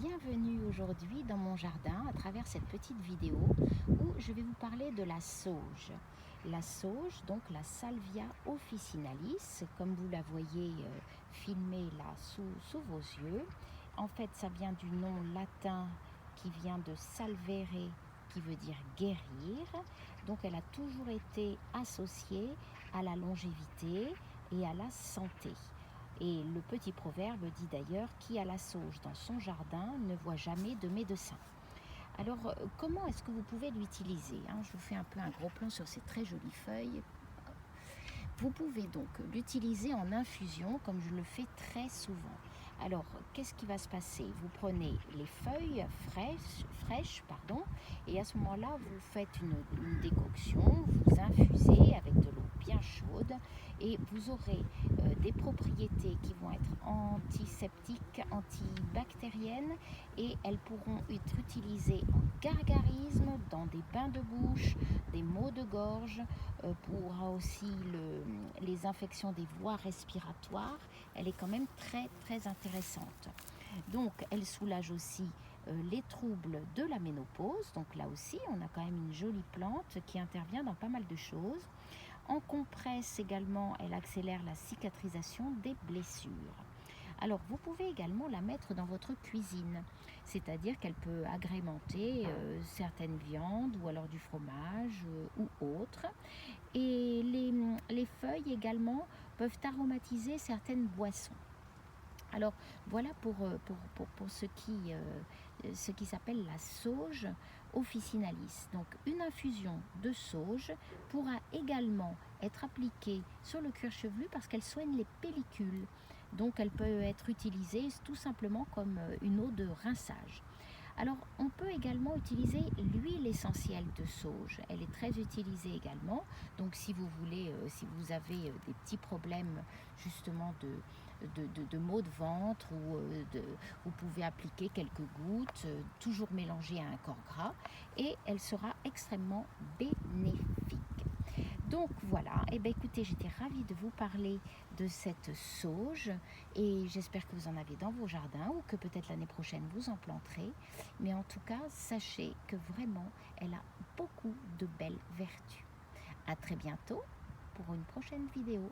bienvenue aujourd'hui dans mon jardin à travers cette petite vidéo où je vais vous parler de la sauge. La sauge, donc la Salvia officinalis, comme vous la voyez filmée là sous vos yeux. En fait, ça vient du nom latin qui vient de salvere, qui veut dire guérir. Donc elle a toujours été associée à la longévité et à la santé. Et le petit proverbe dit d'ailleurs « Qui a la sauge dans son jardin ne voit jamais de médecin ». Alors, comment est-ce que vous pouvez l'utiliser, Je vous fais un peu un gros plan sur ces très jolies feuilles. Vous pouvez donc l'utiliser en infusion, comme je le fais très souvent. Alors, qu'est-ce qui va se passer? Vous prenez les feuilles fraîches, et à ce moment-là, vous faites une décoction, vous infusez avec de l'eau bien chaude, et vous aurez des propriétés qui vont être antiseptiques, antibactériennes, et elles pourront être utilisées en gargarisme, dans des bains de bouche, des maux de gorge, pour aussi les infections des voies respiratoires. Elle est quand même très très intéressante. Donc elle soulage aussi les troubles de la ménopause. Donc là aussi on a quand même une jolie plante qui intervient dans pas mal de choses. En compresse également, elle accélère la cicatrisation des blessures. Alors vous pouvez également la mettre dans votre cuisine, c'est-à-dire qu'elle peut agrémenter certaines viandes ou alors du fromage ou autre. Et les feuilles également peuvent aromatiser certaines boissons. Alors voilà pour ce qui s'appelle la sauge officinalis. Donc une infusion de sauge pourra également être appliquée sur le cuir chevelu parce qu'elle soigne les pellicules. Donc elle peut être utilisée tout simplement comme une eau de rinçage. Alors, on peut également utiliser l'huile essentielle de sauge. Elle est très utilisée également. Donc, si vous voulez, si vous avez des petits problèmes justement de maux de ventre vous pouvez appliquer quelques gouttes, toujours mélangées à un corps gras, et elle sera extrêmement bénéfique. Donc voilà, et écoutez, j'étais ravie de vous parler de cette sauge et j'espère que vous en avez dans vos jardins ou que peut-être l'année prochaine vous en planterez. Mais en tout cas, sachez que vraiment, elle a beaucoup de belles vertus. À très bientôt pour une prochaine vidéo.